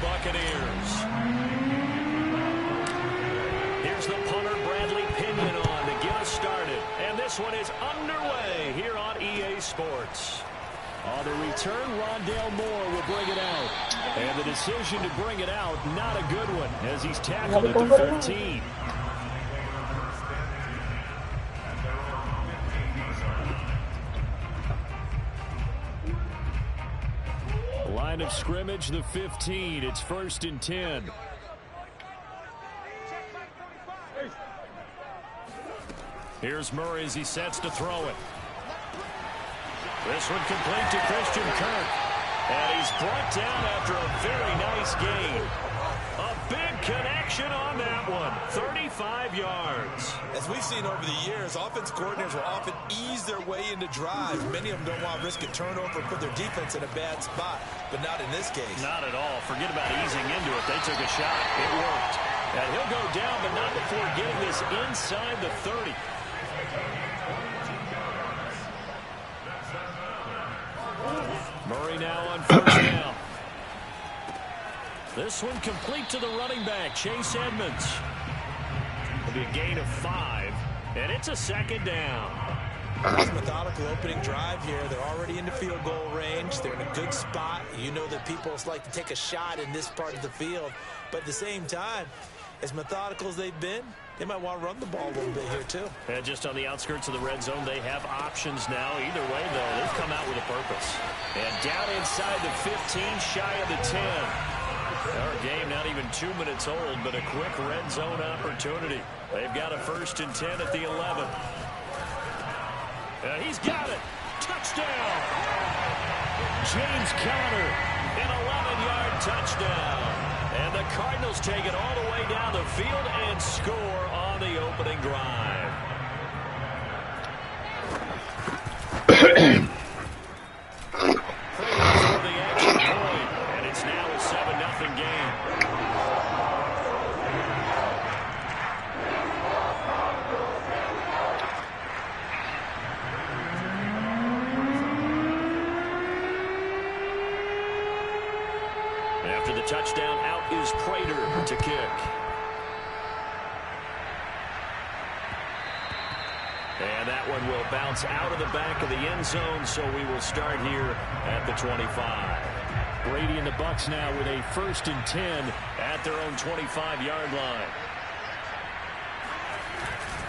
Buccaneers. Here's the punter, Bradley Pinion, on to get us started. And this one is underway here on EA Sports. On the return, Rondale Moore will bring it out. And the decision to bring it out, not a good one, as he's tackled at the 15. Line of scrimmage, the 15. It's 1st and 10. Here's Murray as he sets to throw it. This one complete to Christian Kirk. And he's brought down after a very nice gain. A big connection on that one. 35 yards. As we've seen over the years, offense coordinators will often ease their way into drives. Many of them don't want to risk a turnover and put their defense in a bad spot, but not in this case. Not at all. Forget about easing into it. They took a shot. It worked. And he'll go down, but not before getting this inside the 30. Murray now on 1st down. This one complete to the running back, Chase Edmonds. It'll be a gain of 5, and it's a 2nd down. It's a methodical opening drive here. They're already in the field goal range. They're in a good spot. You know that people like to take a shot in this part of the field. But at the same time, as methodical as they've been, they might want to run the ball a little bit here, too. And just on the outskirts of the red zone, they have options now. Either way, though, they've come out with a purpose. And down inside the 15, shy of the 10. Our game not even 2 minutes old, but a quick red zone opportunity. They've got a 1st and 10 at the 11. He's got it. Touchdown. James Conner, an 11-yard touchdown. And the Cardinals take it all the way down the field and score on the opening drive. For the extra point, and it's now a 7-0 game. After the touchdown, out is Prater to kick. And that one will bounce out of the back of the end zone, so we will start here at the 25. Brady and the Bucs now with a 1st and 10 at their own 25-yard line.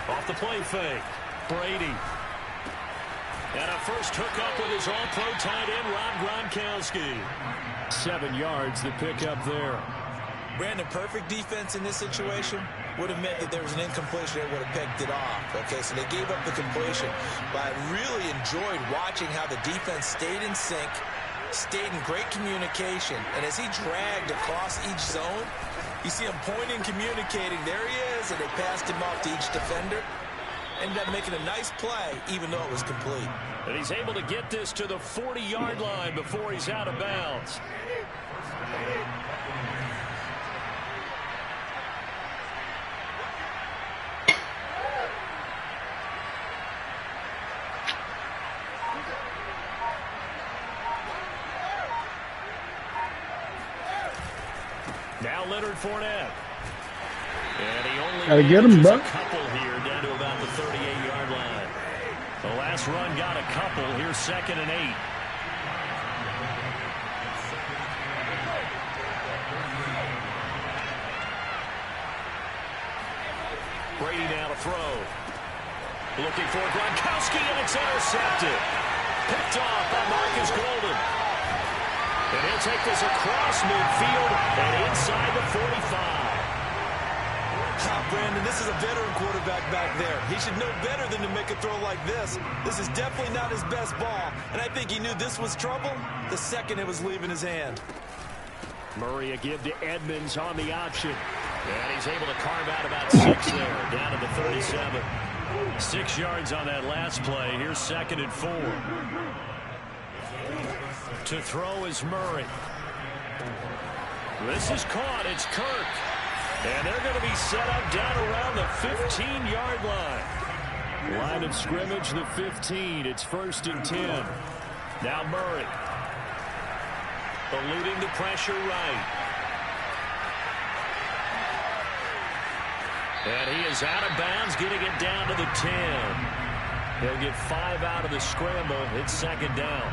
Off the play fake, Brady. And a first hookup with his all-pro tight end, Rob Gronkowski. 7 yards, the pickup there. Brandon, perfect defense in this situation would have meant that there was an incompletion that would have picked it off. Okay, so they gave up the completion. But I really enjoyed watching how the defense stayed in sync, stayed in great communication. And as he dragged across each zone, you see him pointing, communicating. There he is, and they passed him off to each defender. Ended up making a nice play, even though it was complete. And he's able to get this to the 40-yard line before he's out of bounds. Now Leonard Fournette. And he only get him, a couple here down to about the 38-yard line. The last run got a couple. Here's 2nd and 8. Brady now to throw. Looking for Gronkowski, and it's intercepted. Picked off by Marcus Golden. And he'll take this across midfield and inside the 45. Brandon, this is a veteran quarterback back there. He should know better than to make a throw like this. This is definitely not his best ball, and I think he knew this was trouble the second it was leaving his hand. Murray a give to Edmonds on the option. And he's able to carve out about 6 there, down to the 37. 6 yards on that last play. Here's 2nd and 4. To throw is Murray. This is caught. It's Kirk. And they're going to be set up down around the 15-yard line. Line of scrimmage, the 15. It's 1st and 10. Now Murray. Eluding the pressure right. And he is out of bounds, getting it down to the 10. He'll get 5 out of the scramble. It's second down.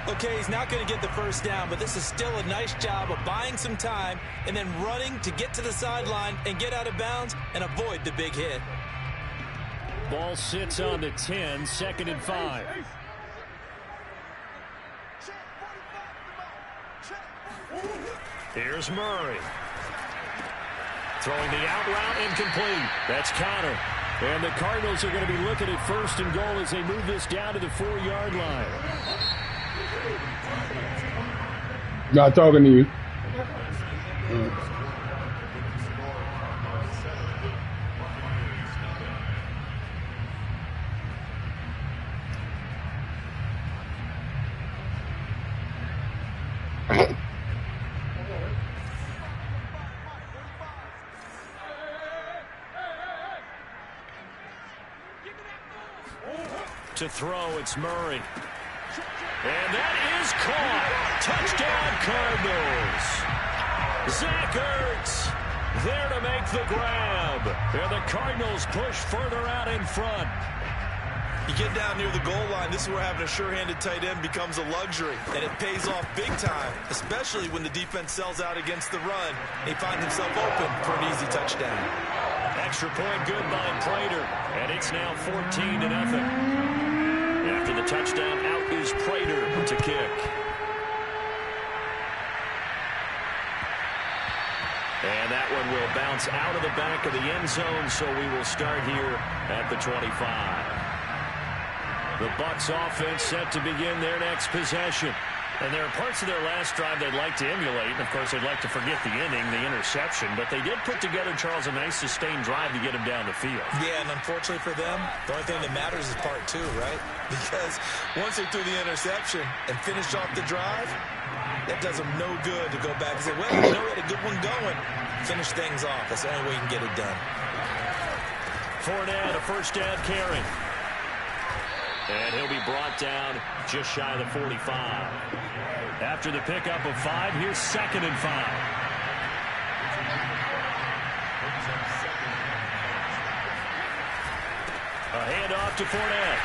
Okay, he's not going to get the first down, but this is still a nice job of buying some time and then running to get to the sideline and get out of bounds and avoid the big hit. Ball sits on the 10, second and 5. Here's Murray. Throwing the out route, incomplete. That's Conner. And the Cardinals are going to be looking at first and goal as they move this down to the 4-yard line. Not talking to you. To throw, it's Murray. And that is caught. Touchdown, Cardinals. Zach Ertz there to make the grab. And the Cardinals push further out in front. You get down near the goal line, this is where having a sure-handed tight end becomes a luxury. And it pays off big time, especially when the defense sells out against the run. He finds himself open for an easy touchdown. Extra point good by Prater. And it's now 14-0. After the touchdown, out is Prater to kick. And that one will bounce out of the back of the end zone, so we will start here at the 25. The Bucs offense set to begin their next possession. And there are parts of their last drive they'd like to emulate. And, of course, they'd like to forget the inning, the interception. But they did put together, Charles, a nice sustained drive to get him down the field. Yeah, and unfortunately for them, the only thing that matters is part 2, right? Because once they threw the interception and finished off the drive, that does them no good to go back and say, well, you know, we had a good one going. Finish things off. That's the only way you can get it done. Fournette, a first down carry. And he'll be brought down just shy of the 45. After the pickup of 5, here's second and 5. A handoff to Fournette.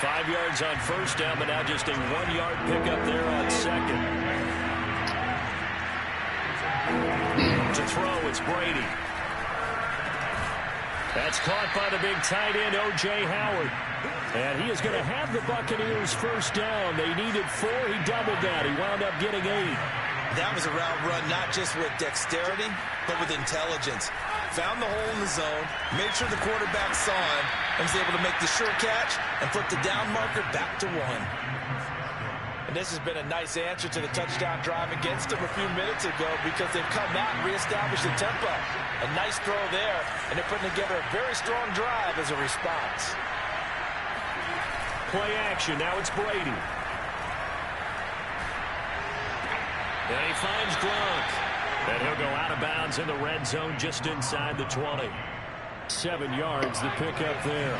5 yards on first down, but now just a 1-yard pickup there on second. To throw, it's Brady. That's caught by the big tight end, O.J. Howard. And he is going to have the Buccaneers first down. They needed 4. He doubled that. He wound up getting 8. That was a route run not just with dexterity, but with intelligence. Found the hole in the zone, made sure the quarterback saw him, and was able to make the sure catch and flip the down marker back to 1. And this has been a nice answer to the touchdown drive against them a few minutes ago because they've come out and reestablished the tempo. A nice throw there, and they're putting together a very strong drive as a response. Play action. Now it's Brady. And he finds Gronk. And he'll go out of bounds in the red zone just inside the 20. 7 yards, the pickup there.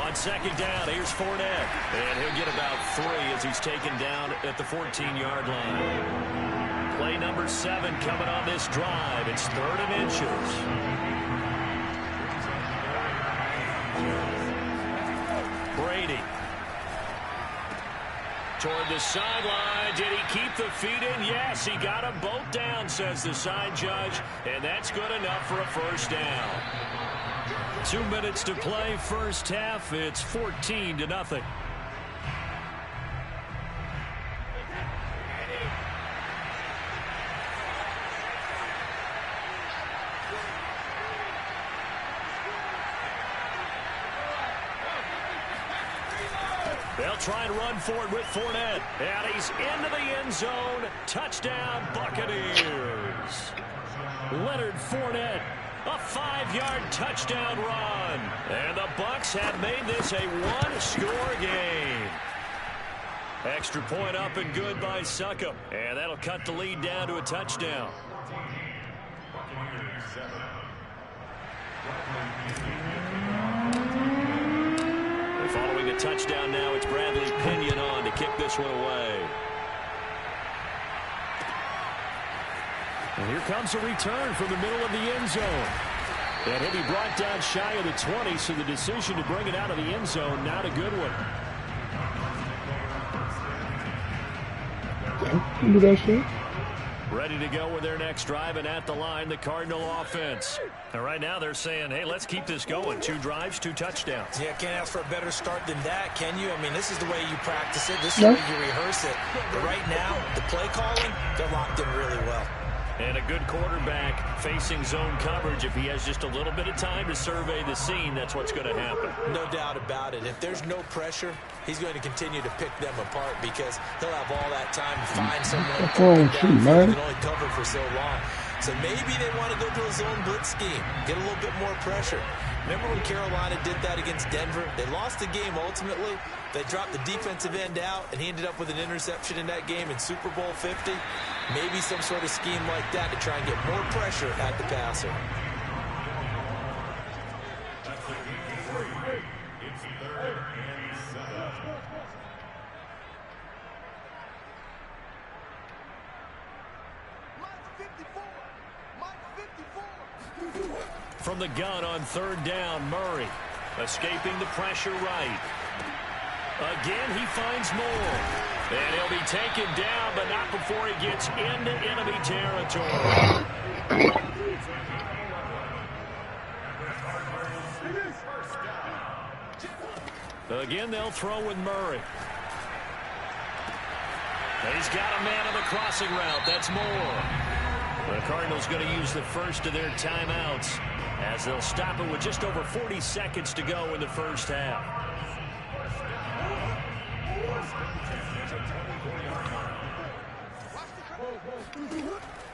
On second down, here's Fournette. And he'll get about 3 as he's taken down at the 14-yard line. Play number 7 coming on this drive. It's 3rd and inches. Brady. Toward the sideline. Did he keep the feet in? Yes, he got them both down, says the side judge. And that's good enough for a first down. 2 minutes to play, first half. It's 14-0. They'll try and run for it with Fournette. And he's into the end zone. Touchdown, Buccaneers. Leonard Fournette. A 5-yard touchdown run. And the Bucs have made this a 1-score game. Extra point up and good by Succop. And that'll cut the lead down to a touchdown. Following a touchdown now, it's Bradley Pinion on to kick this one away. And here comes a return from the middle of the end zone. And he'll be brought down shy of the 20, so the decision to bring it out of the end zone, not a good one. You do that shit. Ready to go with their next drive, and at the line, the Cardinal offense. And right now they're saying, hey, let's keep this going. 2 drives, 2 touchdowns. Yeah, can't ask for a better start than that, can you? I mean, this is the way you practice it. This is the way you rehearse it. But right now, the play calling, they're locked in really well. And a good quarterback facing zone coverage. If he has just a little bit of time to survey the scene, that's what's going to happen. No doubt about it. If there's no pressure, he's going to continue to pick them apart because he'll have all that time to find someone who can only cover for so long. So maybe they want to go to a zone blitz scheme, get a little bit more pressure. Remember when Carolina did that against Denver? They lost the game ultimately. They dropped the defensive end out, and he ended up with an interception in that game in Super Bowl 50. Maybe some sort of scheme like that to try and get more pressure at the passer. From the gun on 3rd down, Murray escaping the pressure right. Again, he finds Moore. And he'll be taken down, but not before he gets into enemy territory. Again, they'll throw with Murray. And he's got a man on the crossing route. That's Moore. The Cardinals going to use the first of their timeouts as they'll stop it with just over 40 seconds to go in the first half.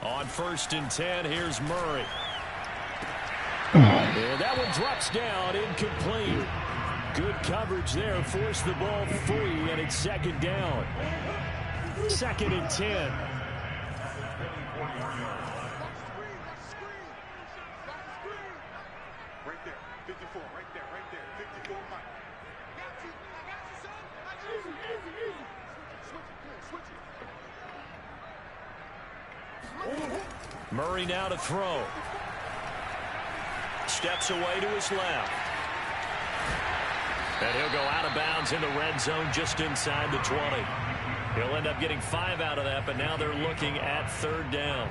On 1st and 10, here's Murray. And that one drops down, incomplete. Good coverage there, forced the ball free, and it's 2nd down. 2nd and 10. Right there, 54, right there, 54, Mike. Murray now to throw. Steps away to his left. And he'll go out of bounds in the red zone just inside the 20. He'll end up getting 5 out of that, but now they're looking at 3rd down.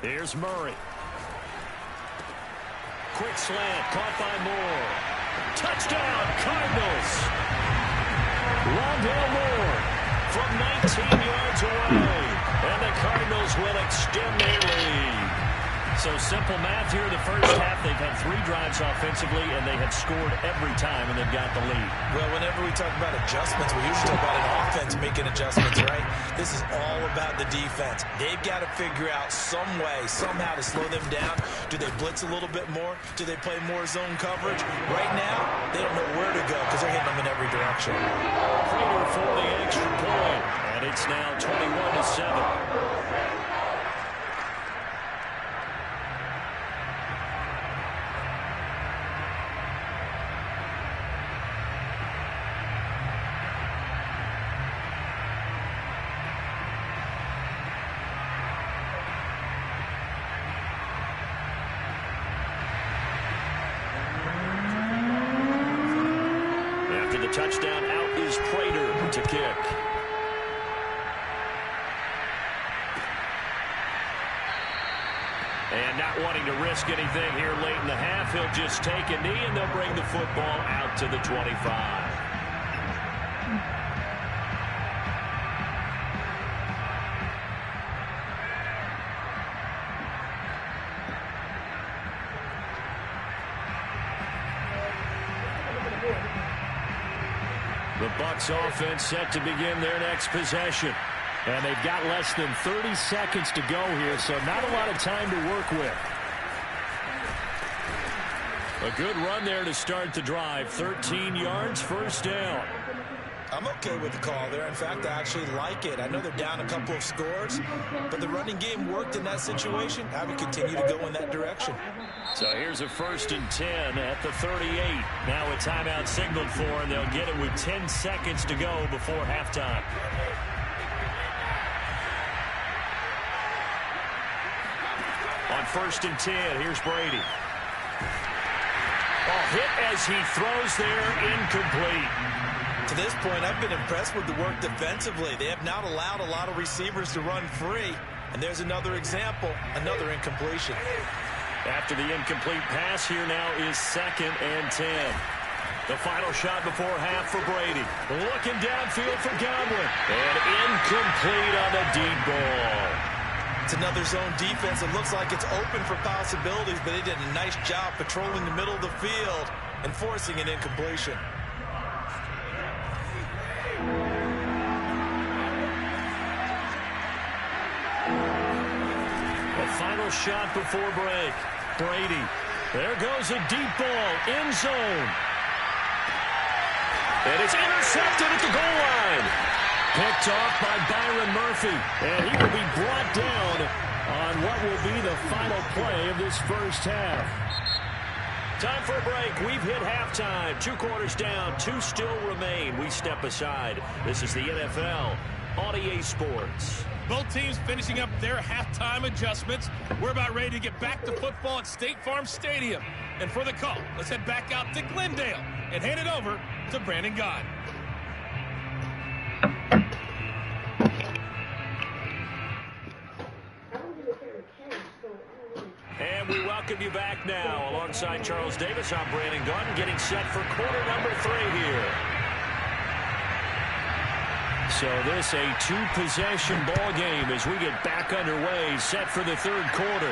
Here's Murray. Quick slant, caught by Moore. Touchdown, Cardinals. Rondale Moore from 19 yards away. And the Cardinals will extend their lead. So simple math here in the first half. They've had 3 drives offensively, and they have scored every time, and they've got the lead. Well, whenever we talk about adjustments, we usually talk about an offense making adjustments, right? This is all about the defense. They've got to figure out some way, somehow to slow them down. Do they blitz a little bit more? Do they play more zone coverage? Right now, they don't know where to go because they're hitting them in every direction. Prater for the extra point, and it's now 21-7. Touchdown, out is Prater to kick. And not wanting to risk anything here late in the half, he'll just take a knee, and they'll bring the football out to the 25. The Bucs offense set to begin their next possession. And they've got less than 30 seconds to go here, so not a lot of time to work with. A good run there to start the drive. 13 yards, 1st down. I'm okay with the call there. In fact, I actually like it. I know they're down a couple of scores, but the running game worked in that situation. I would continue to go in that direction. So here's a 1st and 10 at the 38. Now a timeout signaled for, and they'll get it with 10 seconds to go before halftime. On 1st and 10, here's Brady. Oh, hit as he throws there, incomplete. To this point, I've been impressed with the work defensively. They have not allowed a lot of receivers to run free. And there's another example, another incompletion. After the incomplete pass, here now is 2nd and 10. The final shot before half for Brady. Looking downfield for Godwin. And incomplete on the deep ball. It's another zone defense. It looks like it's open for possibilities, but they did a nice job patrolling the middle of the field and forcing an incompletion. The final shot before break. Brady. There goes a deep ball. End zone. And it's intercepted at the goal line. Picked off by Byron Murphy. And he will be brought down on what will be the final play of this first half. Time for a break. We've hit halftime. 2 quarters down. 2 still remain. We step aside. This is the NFL on EA Sports. Both teams finishing up their halftime adjustments. We're about ready to get back to football at State Farm Stadium. And for the call, let's head back out to Glendale and hand it over to Brandon Gaudin. And we welcome you back now. Alongside Charles Davis, I'm Brandon Gaudin, getting set for quarter number 3 here. So this a 2-possession ball game as we get back underway, set for the 3rd quarter.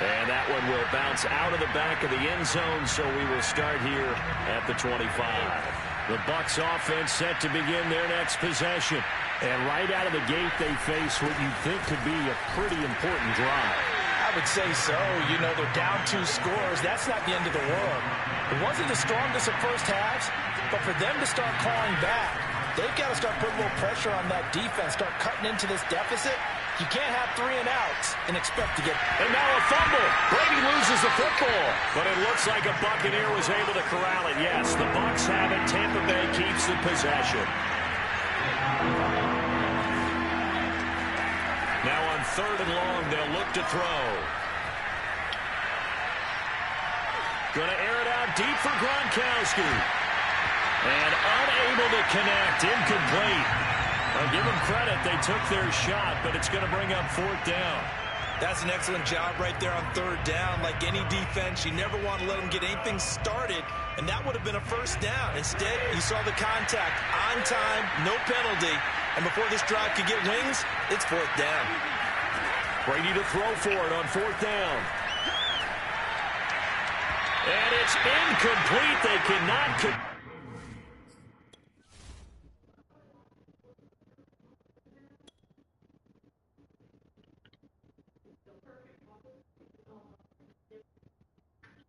And that one will bounce out of the back of the end zone, so we will start here at the 25. The Bucs offense set to begin their next possession. And right out of the gate, they face what you think could be a pretty important drive. I would say so. You know, they're down 2 scores. That's not the end of the world. It wasn't the strongest of first halves, but for them to start clawing back, they've got to start putting a little pressure on that defense, start cutting into this deficit. You can't have 3 and outs and expect to get... And now a fumble. Brady loses the football. But it looks like a Buccaneer was able to corral it. Yes, the Bucs have it. Tampa Bay keeps the possession. Now on 3rd and long, they'll look to throw. Gonna air it out deep for Gronkowski. And unable to connect. Incomplete. I'll give them credit. They took their shot, but it's going to bring up 4th down. That's an excellent job right there on 3rd down. Like any defense, you never want to let them get anything started, and that would have been a 1st down. Instead, you saw the contact on time, no penalty, and before this drive could get wings, it's 4th down. Brady to throw for it on 4th down. And it's incomplete. They cannot...